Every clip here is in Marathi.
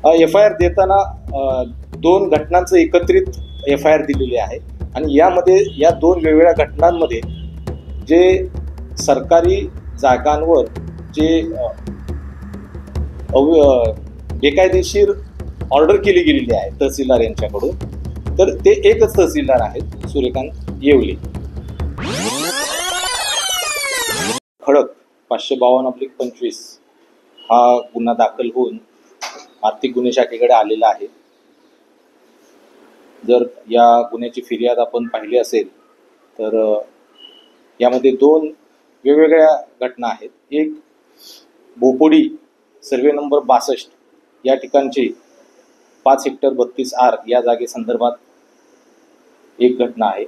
FIR देताना दोन घटनांचं एकत्रित FIR दिलेली आहे आणि यामध्ये या दोन वेगवेगळ्या घटनांमध्ये जे सरकारी जागांवर जे बेकायदेशीर ऑर्डर केली गेलेली आहे तहसीलदार यांच्याकडून, तर ते एकच तहसीलदार आहेत, सूर्यकांत येवले. खडक 552/25 हा गुन्हा दाखल होऊन आर्थिक गुन्हे शाखेकडे आलेला आहे. जर या गुन्ह्याची फिर्याद आपण पाहिली असेल तर यामध्ये दोन वेगवेगळ्या घटना आहेत. एक बोपोडी सर्वे नंबर 62 या ठिकाणची 5 हेक्टर 32 आर या जागेसंदर्भात एक घटना आहे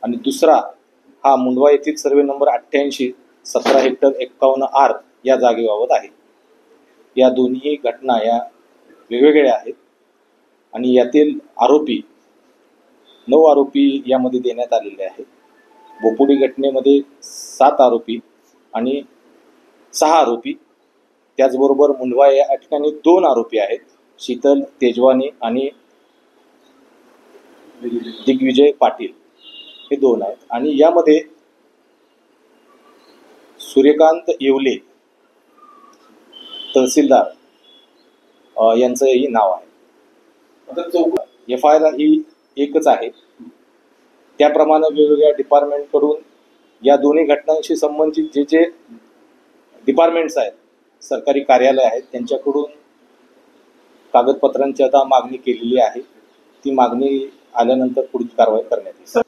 आणि दुसरा हा मुंडवा येथील सर्वे नंबर 88 17 हेक्टर 51 आर या जागेबाबत आहे. या दोन्ही घटना या वेगवेगळ्या आहेत आणि यातील आरोपी 9 आरोपी यामध्ये देण्यात आलेले आहेत. बोपोडी घटनेमध्ये 7 आरोपी आणि 6 आरोपी, त्याचबरोबर मुंडवा या ठिकाणी 2 आरोपी आहेत, शीतल तेजवानी आणि दिग्विजय पाटील हे 2 आहेत. आणि यामध्ये सूर्यकांत येवले तहसीलदार यांचंही नाव आहे. FIR ही एकच आहे. त्याप्रमाणे वेगवेगळ्या डिपार्टमेंटकडून या दोन्ही घटनांशी संबंधित जे जे डिपार्टमेंट्स आहेत, सरकारी कार्यालय आहेत, त्यांच्याकडून कागदपत्रांची आता मागणी केलेली आहे. ती मागणी आल्यानंतर पुढील कारवाई करण्यात येईल.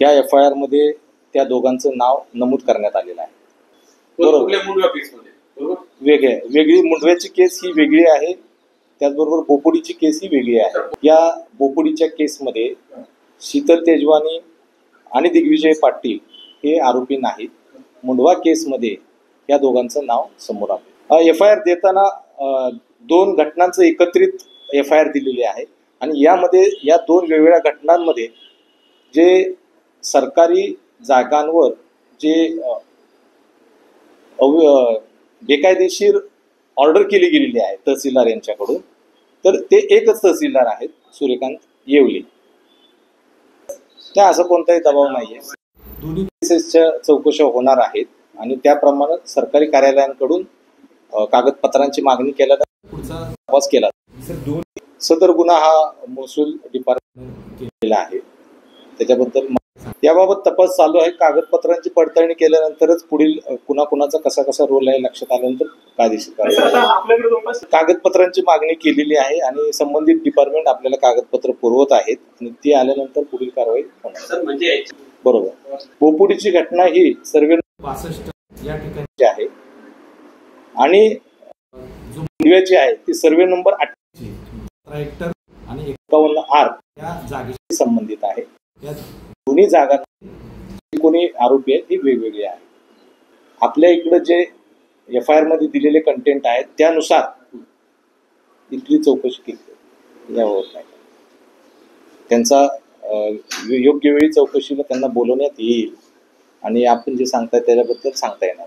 या FIR मध्ये त्या दोघांचं नाव नमूद करण्यात आलेलं आहे. वेगळी मुंडव्याची केस ही वेगळी आहे, त्याचबरोबर बोपोडीची केस ही वेगळी आहे. या बोपोडीच्या केसमध्ये शीतल तेजवानी आणि दिग्विजय पाटील हे आरोपी नाहीत. मुंडवा केसमध्ये या दोघांचं नाव समोर आलं. FIR देताना दोन घटनांचं एकत्रित FIR दिलेली आहे आणि यामध्ये या दोन वेगवेगळ्या घटनांमध्ये जे सरकारी जागांवर जे बेकायदेशीर ऑर्डर केली गेलेली आहे तहसीलदार यांच्याकडून, तर ते एकच तहसीलदार आहेत, सूर्यकांत येवले. त्या असं कोणताही दबाव नाहीये. दोन्ही केसेसच्या चौकशा होणार आहेत आणि त्याप्रमाणे सरकारी कार्यालयांकडून कागदपत्रांची मागणी केल्यानंतर पुढचा तपास केला. सदर गुन्हा हा महसूल डिपार्टमेंट केलेला आहे. त्याच्याबद्दल याबाबत तपास चालू आहे. कागदपत्रांची पडताळणी केल्यानंतरच पुढील कुणाचा कसा रोल आहे लक्षात आल्यानंतर कायदेशीर कारवाई. कागदपत्रांची मागणी केलेली आहे आणि संबंधित डिपार्टमेंट आपल्याला कागदपत्र पुरवत आहेत आणि ती आल्यानंतर पुढील कारवाई होणार. बरोबर. बोपोडीची घटना ही सर्वे 62 या ठिकाणची आहे आणि जो मुंडव्याची आहे ती सर्वे नंबर 88 17 हेक्टर आणि 51 आर या जागेशी संबंधित आहे. या दोन्ही जागा कोणी आरोपी आहेत ती वेगवेगळी आहे. आपल्या इकडे जे FIR मध्ये दिलेले कंटेंट आहेत त्यानुसार इथली चौकशी केली यावर नाही. त्यांचा योग्य वेळी चौकशीला त्यांना बोलवण्यात येईल आणि आपण जे सांगताय त्याच्याबद्दल सांगता येणार.